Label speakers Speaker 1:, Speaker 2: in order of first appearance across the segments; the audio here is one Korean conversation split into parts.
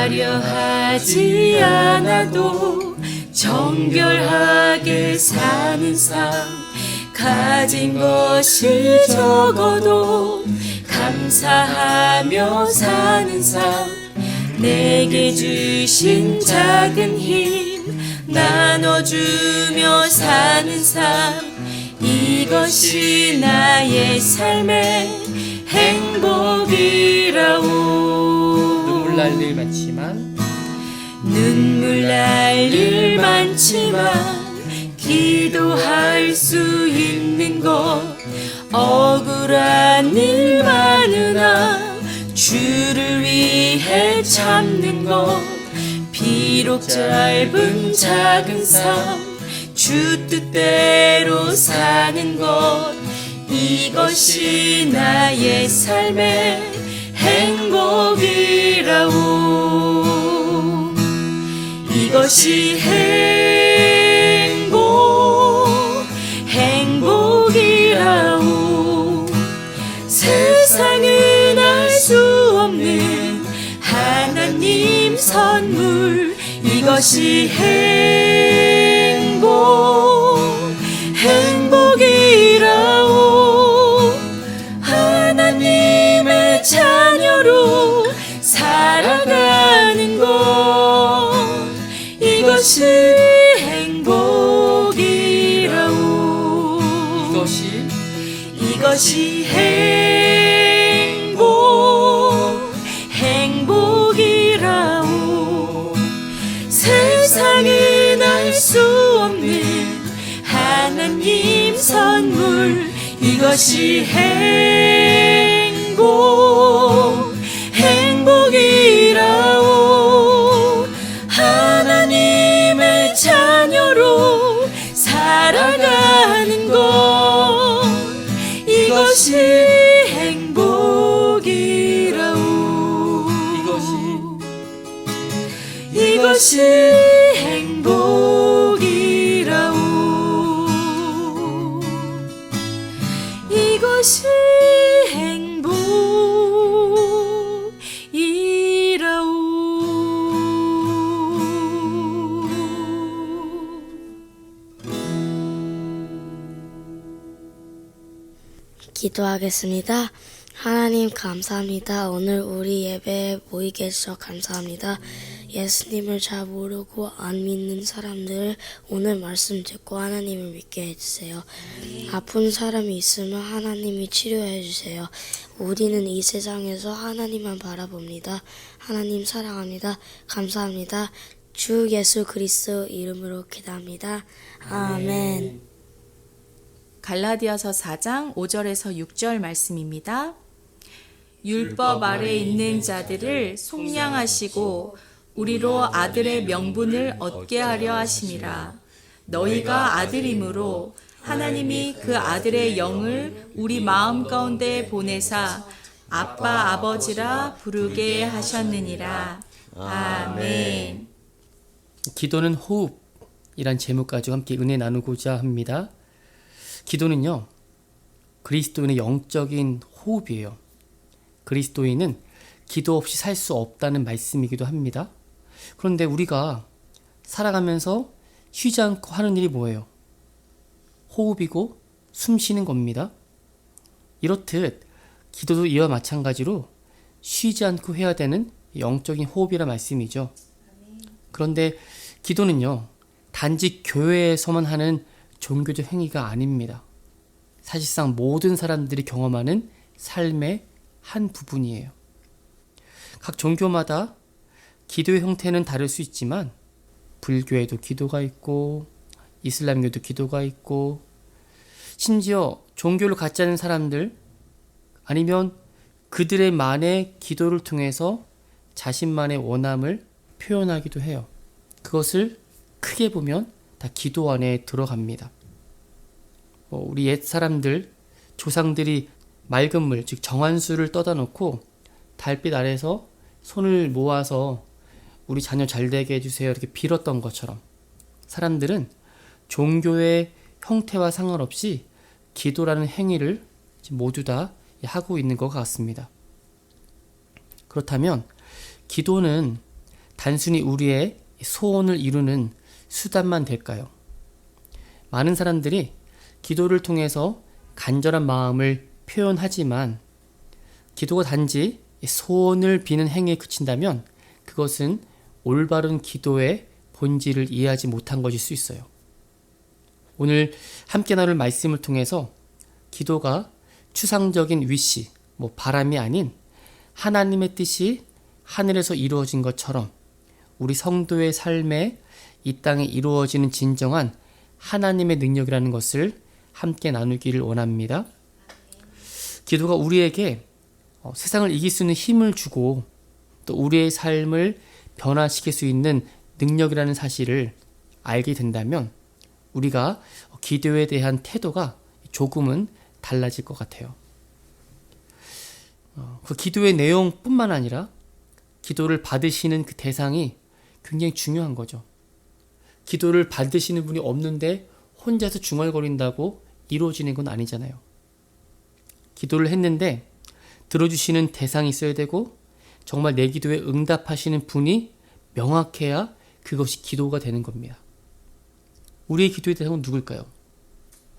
Speaker 1: 하려 하지 않아도 정결하게 사는 삶, 가진 것이 적어도 감사하며 사는 삶, 내게 주신 작은 힘 나눠주며 사는 삶, 이것이 나의 삶의 행복이라오.
Speaker 2: 눈물 날 일 많지만
Speaker 1: 눈물 날 일 많지만 기도할 수 있는 것, 억울한 일 많으나 주를 위해 참는 것, 비록 짧은 작은 삶 주 뜻대로 사는 것, 이것이 나의 삶의 행복이라오. 이것이 행복이라오. 세상은 알 수 없는 하나님 선물, 이것이 행복이라오. 하나님의 자녀로 살아가는 것, 이것이 행복이라오. 이것이 행복이라오. 세상은 알 수 없는 하나님 선물, 이것이 행복이라오. 하나님의 자녀로 살아가는 것, 이것이 행복이라오. 이것이 행복이라오. 이것이 행복이라오.
Speaker 3: 기도하겠습니다. 하나님 감사합니다. 오늘 우리 예배에 모이게 해주셔서 감사합니다. 예수님을 잘 모르고 안 믿는 사람들 오늘 말씀 듣고 하나님을 믿게 해주세요. 아픈 사람이 있으면 하나님이 치료해 주세요. 우리는 이 세상에서 하나님만 바라봅니다. 하나님 사랑합니다. 감사합니다. 주 예수 그리스도 이름으로 기도합니다. 아멘.
Speaker 4: 갈라디아서 4장 5절에서 6절 말씀입니다. 율법 아래 있는 자들을 속량하시고 우리로 아들의 명분을 얻게 하려 하심이라. 너희가 아들이므로 하나님이 그 아들의 영을 우리 마음 가운데 보내사 아빠 아버지라 부르게 하셨느니라. 아멘.
Speaker 2: 기도는 호흡이란 제목 가지고 함께 은혜 나누고자 합니다. 기도는요, 그리스도인의 영적인 호흡이에요. 그리스도인은 기도 없이 살 수 없다는 말씀이기도 합니다. 그런데 우리가 살아가면서 쉬지 않고 하는 일이 뭐예요? 호흡이고 숨 쉬는 겁니다. 이렇듯 기도도 이와 마찬가지로 쉬지 않고 해야 되는 영적인 호흡이란 말씀이죠. 그런데 기도는요, 단지 교회에서만 하는 종교적 행위가 아닙니다. 사실상 모든 사람들이 경험하는 삶의 한 부분이에요. 각 종교마다 기도의 형태는 다를 수 있지만 불교에도 기도가 있고 이슬람교도 기도가 있고 심지어 종교를 갖지 않은 사람들 아니면 그들의 만의 기도를 통해서 자신만의 원함을 표현하기도 해요. 그것을 크게 보면 다 기도 안에 들어갑니다. 우리 옛 사람들, 조상들이 맑은 물, 즉 정한수를 떠다 놓고 달빛 아래서 손을 모아서 우리 자녀 잘 되게 해주세요 이렇게 빌었던 것처럼 사람들은 종교의 형태와 상관없이 기도라는 행위를 모두 다 하고 있는 것 같습니다. 그렇다면 기도는 단순히 우리의 소원을 이루는 수단만 될까요? 많은 사람들이 기도를 통해서 간절한 마음을 표현하지만 기도가 단지 소원을 비는 행위에 그친다면 그것은 올바른 기도의 본질을 이해하지 못한 것일 수 있어요. 오늘 함께 나눌 말씀을 통해서 기도가 추상적인 위시, 바람이 아닌 하나님의 뜻이 하늘에서 이루어진 것처럼 우리 성도의 삶에 이 땅에 이루어지는 진정한 하나님의 능력이라는 것을 함께 나누기를 원합니다. 기도가 우리에게 세상을 이길 수 있는 힘을 주고 또 우리의 삶을 변화시킬 수 있는 능력이라는 사실을 알게 된다면 우리가 기도에 대한 태도가 조금은 달라질 것 같아요. 그 기도의 내용뿐만 아니라 기도를 받으시는 그 대상이 굉장히 중요한 거죠. 기도를 받으시는 분이 없는데 혼자서 중얼거린다고 이루어지는 건 아니잖아요. 기도를 했는데 들어주시는 대상이 있어야 되고 정말 내 기도에 응답하시는 분이 명확해야 그것이 기도가 되는 겁니다. 우리의 기도의 대상은 누굴까요?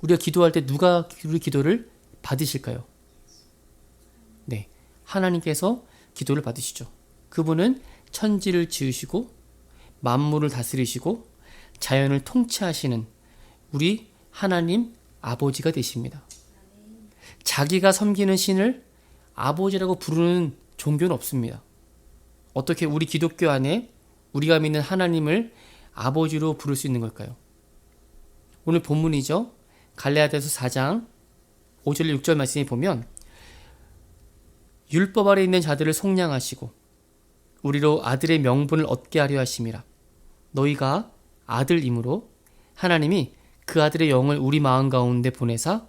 Speaker 2: 우리가 기도할 때 누가 우리 기도를 받으실까요? 네, 하나님께서 기도를 받으시죠. 그분은 천지를 지으시고 만물을 다스리시고 자연을 통치하시는 우리 하나님 아버지가 되십니다. 자기가 섬기는 신을 아버지라고 부르는 종교는 없습니다. 어떻게 우리 기독교 안에 우리가 믿는 하나님을 아버지로 부를 수 있는 걸까요? 오늘 본문이죠. 갈라디아서 4장 5절 6절 말씀에 보면 율법 아래 있는 자들을 속량하시고 우리로 아들의 명분을 얻게 하려 하심이라. 너희가 아들이므로 하나님이 그 아들의 영을 우리 마음 가운데 보내사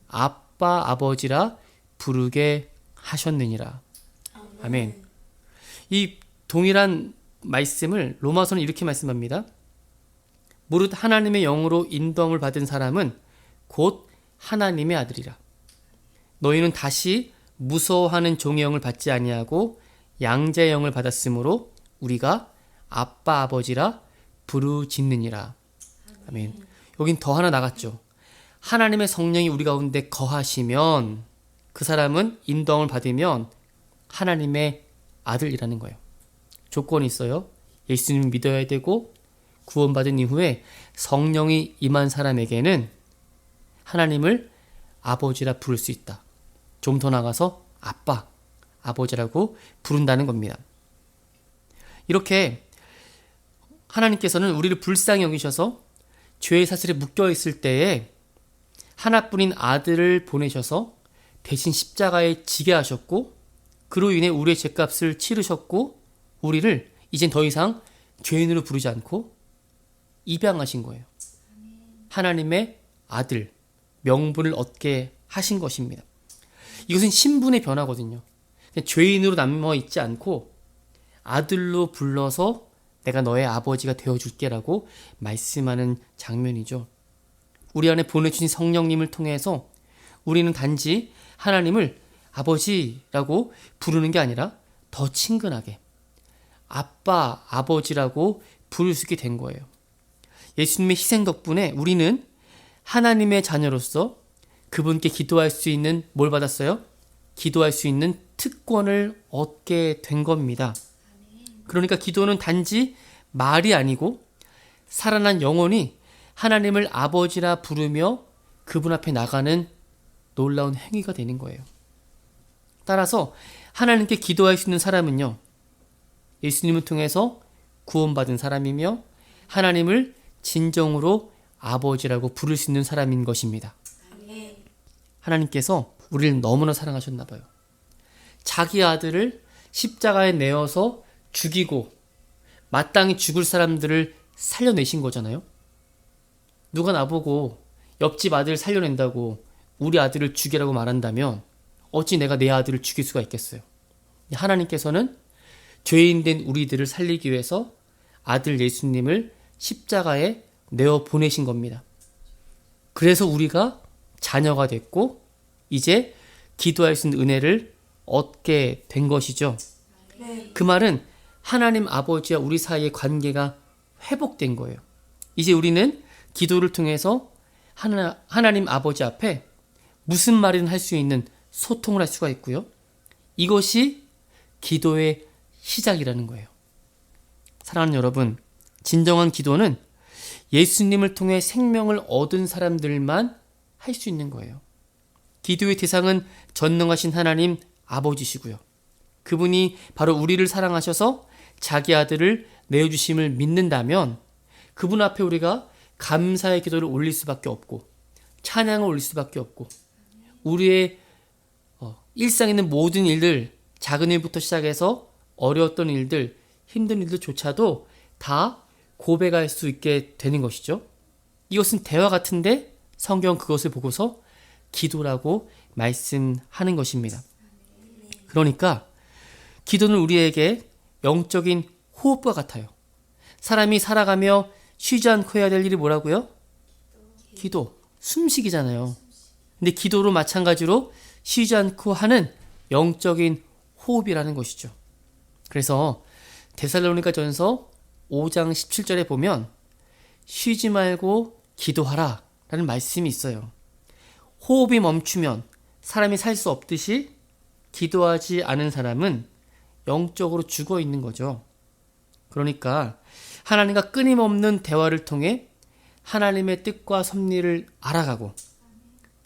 Speaker 2: 아빠 아버지라 부르게 하셨느니라. 아멘. 이 동일한 말씀을 로마서는 이렇게 말씀합니다. 무릇 하나님의 영으로 인도함을 받은 사람은 곧 하나님의 아들이라. 너희는 다시 무서워하는 종의 영을 받지 아니하고 양자의 영을 받았으므로 우리가 아빠 아버지라 부르짖느니라. 아멘. 여긴 더 하나 나갔죠. 하나님의 성령이 우리 가운데 거하시면 그 사람은 인도함을 받으면 하나님의 아들이라는 거예요. 조건이 있어요. 예수님을 믿어야 되고 구원받은 이후에 성령이 임한 사람에게는 하나님을 아버지라 부를 수 있다. 좀 더 나가서 아빠, 아버지라고 부른다는 겁니다. 이렇게 하나님께서는 우리를 불쌍히 여기셔서 죄의 사슬에 묶여 있을 때에 하나뿐인 아들을 보내셔서 대신 십자가에 지게 하셨고 그로 인해 우리의 죄값을 치르셨고 우리를 이젠 더 이상 죄인으로 부르지 않고 입양하신 거예요. 하나님의 아들, 명분을 얻게 하신 것입니다. 이것은 신분의 변화거든요. 죄인으로 남아있지 않고 아들로 불러서 내가 너의 아버지가 되어줄게라고 말씀하는 장면이죠. 우리 안에 보내주신 성령님을 통해서 우리는 단지 하나님을 아버지라고 부르는 게 아니라 더 친근하게 아빠, 아버지라고 부를 수 있게 된 거예요. 예수님의 희생 덕분에 우리는 하나님의 자녀로서 그분께 기도할 수 있는 뭘 받았어요? 기도할 수 있는 특권을 얻게 된 겁니다. 그러니까 기도는 단지 말이 아니고 살아난 영혼이 하나님을 아버지라 부르며 그분 앞에 나가는 놀라운 행위가 되는 거예요. 따라서 하나님께 기도할 수 있는 사람은요, 예수님을 통해서 구원받은 사람이며 하나님을 진정으로 아버지라고 부를 수 있는 사람인 것입니다. 하나님께서 우리를 너무나 사랑하셨나 봐요. 자기 아들을 십자가에 내어서 죽이고 마땅히 죽을 사람들을 살려내신 거잖아요. 누가 나보고 옆집 아들을 살려낸다고 우리 아들을 죽이라고 말한다면 어찌 내가 내 아들을 죽일 수가 있겠어요. 하나님께서는 죄인 된 우리들을 살리기 위해서 아들 예수님을 십자가에 내어 보내신 겁니다. 그래서 우리가 자녀가 됐고 이제 기도할 수 있는 은혜를 얻게 된 것이죠. 그 말은 하나님 아버지와 우리 사이의 관계가 회복된 거예요. 이제 우리는 기도를 통해서 하나님 아버지 앞에 무슨 말이든 할 수 있는 소통을 할 수가 있고요. 이것이 기도의 시작이라는 거예요. 사랑하는 여러분, 진정한 기도는 예수님을 통해 생명을 얻은 사람들만 할 수 있는 거예요. 기도의 대상은 전능하신 하나님 아버지시고요. 그분이 바로 우리를 사랑하셔서 자기 아들을 내어주심을 믿는다면 그분 앞에 우리가 감사의 기도를 올릴 수밖에 없고 찬양을 올릴 수밖에 없고 우리의 일상에 있는 모든 일들, 작은 일부터 시작해서 어려웠던 일들, 힘든 일들조차도 다 고백할 수 있게 되는 것이죠. 이것은 대화 같은데 성경은 그것을 보고서 기도라고 말씀하는 것입니다. 그러니까 기도는 우리에게 영적인 호흡과 같아요. 사람이 살아가며 쉬지 않고 해야 될 일이 뭐라고요? 기도, 숨쉬기잖아요. 근데 기도로 마찬가지로 쉬지 않고 하는 영적인 호흡이라는 것이죠. 그래서 데살로니가전서 5장 17절에 보면 쉬지 말고 기도하라 라는 말씀이 있어요. 호흡이 멈추면 사람이 살 수 없듯이 기도하지 않은 사람은 영적으로 죽어 있는 거죠. 그러니까 하나님과 끊임없는 대화를 통해 하나님의 뜻과 섭리를 알아가고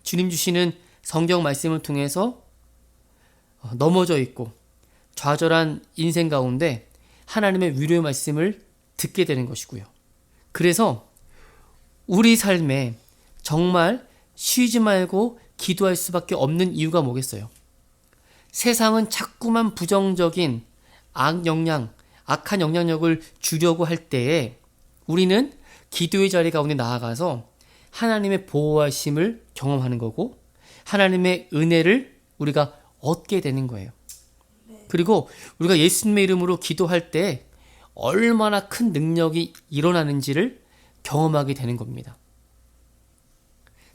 Speaker 2: 주님 주시는 성경 말씀을 통해서 넘어져 있고 좌절한 인생 가운데 하나님의 위로의 말씀을 듣게 되는 것이고요. 그래서 우리 삶에 정말 쉬지 말고 기도할 수밖에 없는 이유가 뭐겠어요? 세상은 자꾸만 부정적인 악한 영향력을 주려고 할 때에 우리는 기도의 자리 가운데 나아가서 하나님의 보호하심을 경험하는 거고 하나님의 은혜를 우리가 얻게 되는 거예요. 그리고 우리가 예수님의 이름으로 기도할 때 얼마나 큰 능력이 일어나는지를 경험하게 되는 겁니다.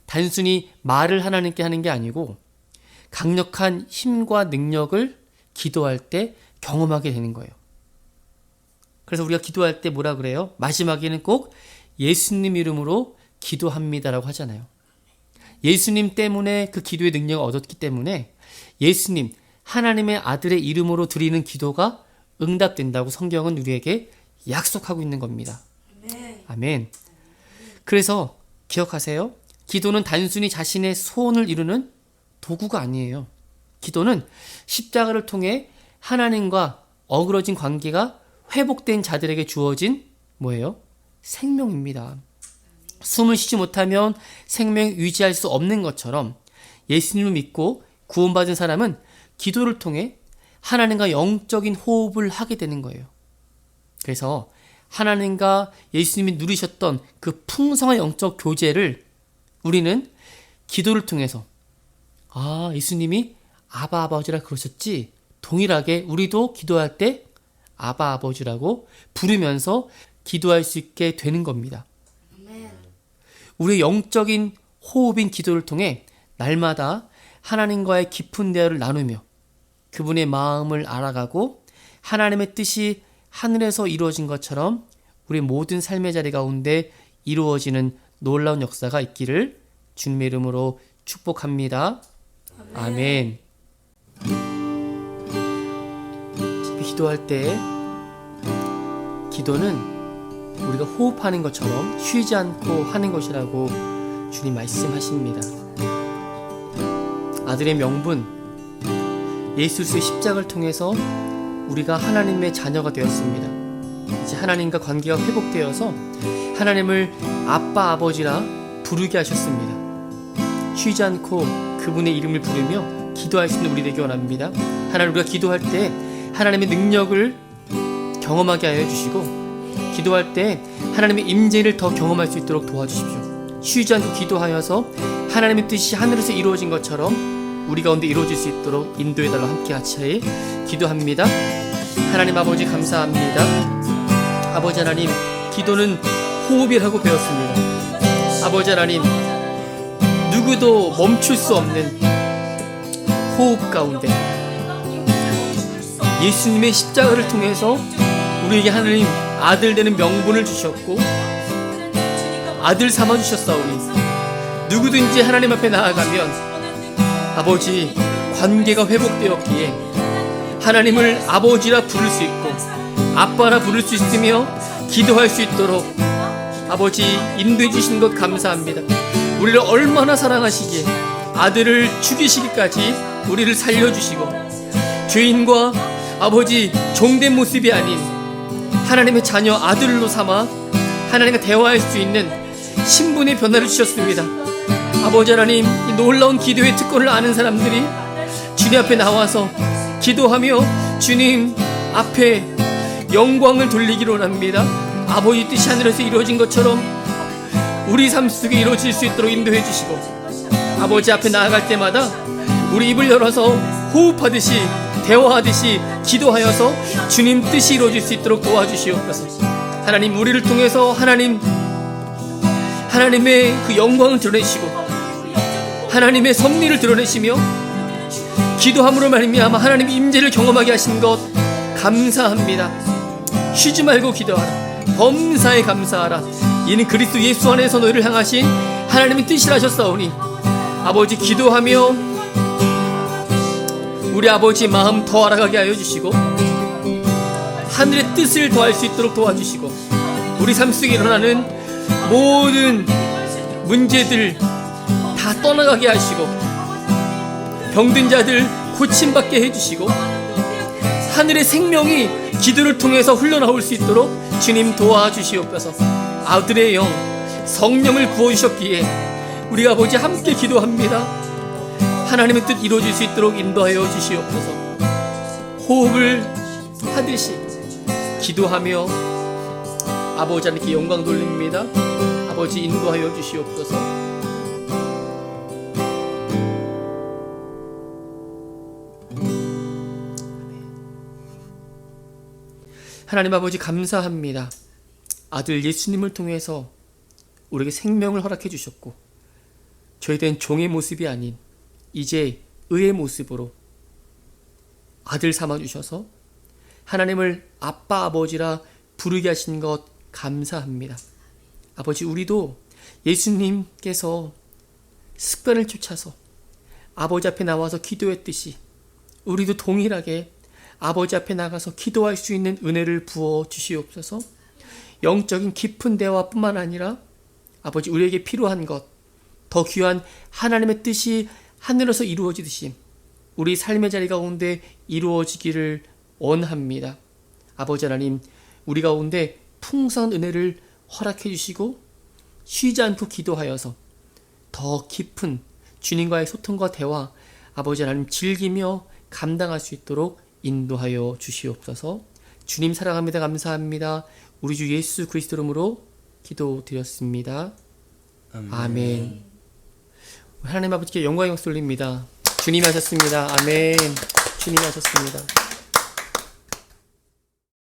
Speaker 2: 단순히 말을 하나님께 하는 게 아니고 강력한 힘과 능력을 기도할 때 경험하게 되는 거예요. 그래서 우리가 기도할 때 뭐라 그래요? 마지막에는 꼭 예수님 이름으로 기도합니다라고 하잖아요. 예수님 때문에 그 기도의 능력을 얻었기 때문에 예수님, 하나님의 아들의 이름으로 드리는 기도가 응답된다고 성경은 우리에게 약속하고 있는 겁니다. 아멘. 그래서 기억하세요. 기도는 단순히 자신의 소원을 이루는 도구가 아니에요. 기도는 십자가를 통해 하나님과 어그러진 관계가 회복된 자들에게 주어진 뭐예요? 생명입니다. 숨을 쉬지 못하면 생명 유지할 수 없는 것처럼 예수님을 믿고 구원받은 사람은 기도를 통해 하나님과 영적인 호흡을 하게 되는 거예요. 그래서 하나님과 예수님이 누리셨던 그 풍성한 영적 교제를 우리는 기도를 통해서 예수님이 아바 아버지라 그러셨지 동일하게 우리도 기도할 때 아바 아버지라고 부르면서 기도할 수 있게 되는 겁니다. 우리의 영적인 호흡인 기도를 통해 날마다 하나님과의 깊은 대화를 나누며 그분의 마음을 알아가고 하나님의 뜻이 하늘에서 이루어진 것처럼 우리 모든 삶의 자리 가운데 이루어지는 놀라운 역사가 있기를 주님의 이름으로 축복합니다. 아멘. 기도할 때 기도는 우리가 호흡하는 것처럼 쉬지 않고 하는 것이라고 주님 말씀하십니다. 아들의 명분 예수 그리스도의 십자가를 통해서 우리가 하나님의 자녀가 되었습니다. 이제 하나님과 관계가 회복되어서 하나님을 아빠 아버지라 부르게 하셨습니다. 쉬지 않고 그분의 이름을 부르며 기도할 수 있는 우리 되기 원합니다. 하나님, 우리가 기도할 때 하나님의 능력을 경험하게 하여 주시고 기도할 때 하나님의 임재를 더 경험할 수 있도록 도와주십시오. 쉬지 않고 기도하여서 하나님의 뜻이 하늘에서 이루어진 것처럼 우리 가운데 이루어질 수 있도록 인도해달라 함께 같이 기도합니다. 하나님 아버지 감사합니다. 아버지 하나님, 기도는 호흡이라고 배웠습니다. 아버지 하나님, 누구도 멈출 수 없는 호흡 가운데 예수님의 십자가를 통해서 우리에게 하나님 아들 되는 명분을 주셨고 아들 삼아 주셨사오니 누구든지 하나님 앞에 나아가면 아버지 관계가 회복되었기에 하나님을 아버지라 부를 수 있고 아빠라 부를 수 있으며 기도할 수 있도록 아버지 인도해 주시는 것 감사합니다. 우리를 얼마나 사랑하시기에 아들을 죽이시기까지 우리를 살려주시고 죄인과 아버지 종된 모습이 아닌 하나님의 자녀 아들로 삼아 하나님과 대화할 수 있는 신분의 변화를 주셨습니다. 아버지 하나님, 이 놀라운 기도의 특권을 아는 사람들이 주님 앞에 나와서 기도하며 주님 앞에 영광을 돌리기로 합니다. 아버지 뜻이 하늘에서 이루어진 것처럼 우리 삶 속에 이루어질 수 있도록 인도해 주시고 아버지 앞에 나아갈 때마다 우리 입을 열어서 호흡하듯이 대화하듯이 기도하여서 주님 뜻이 이루어질 수 있도록 도와주시옵소서. 하나님, 우리를 통해서 하나님의 그 영광을 드러내시고 하나님의 섭리를 드러내시며 기도함으로 말미암아 하나님의 임재를 경험하게 하신 것 감사합니다. 쉬지 말고 기도하라. 범사에 감사하라. 이는 그리스도 예수 안에서 너희를 향하신 하나님의 뜻이라 하셨사오니 아버지 기도하며 우리 아버지 마음 더 알아가게 하여 주시고 하늘의 뜻을 더할 수 있도록 도와주시고 우리 삶 속에 일어나는 모든 문제들 다 떠나가게 하시고 병든 자들 고침받게 해주시고 하늘의 생명이 기도를 통해서 흘러나올 수 있도록 주님 도와주시옵소서. 아들의 영 성령을 부어주셨기에 우리 아버지 함께 기도합니다. 하나님의 뜻 이루어질 수 있도록 인도하여 주시옵소서. 호흡을 하듯이 기도하며 아버지 하나님께 영광 돌립니다. 아버지 인도하여 주시옵소서. 하나님 아버지 감사합니다. 아들 예수님을 통해서 우리에게 생명을 허락해 주셨고 저희에 대한 종의 모습이 아닌 이제 의의 모습으로 아들 삼아 주셔서 하나님을 아빠 아버지라 부르게 하신 것 감사합니다. 아버지, 우리도 예수님께서 습관을 쫓아서 아버지 앞에 나와서 기도했듯이 우리도 동일하게 아버지 앞에 나가서 기도할 수 있는 은혜를 부어 주시옵소서. 영적인 깊은 대화뿐만 아니라 아버지, 우리에게 필요한 것, 더 귀한 하나님의 뜻이 하늘에서 이루어지듯이 우리 삶의 자리 가운데 이루어지기를 원합니다. 아버지 하나님, 우리 가운데 풍성한 은혜를 허락해 주시고 쉬지 않고 기도하여서 더 깊은 주님과의 소통과 대화 아버지 하나님 즐기며 감당할 수 있도록 인도하여 주시옵소서. 주님 사랑합니다. 감사합니다. 우리 주 예수 그리스도 이름으로 기도드렸습니다. 아멘. 하나님 아버지께 영광의 박수 올립니다. 주님이 하셨습니다. 아멘. 주님이 하셨습니다.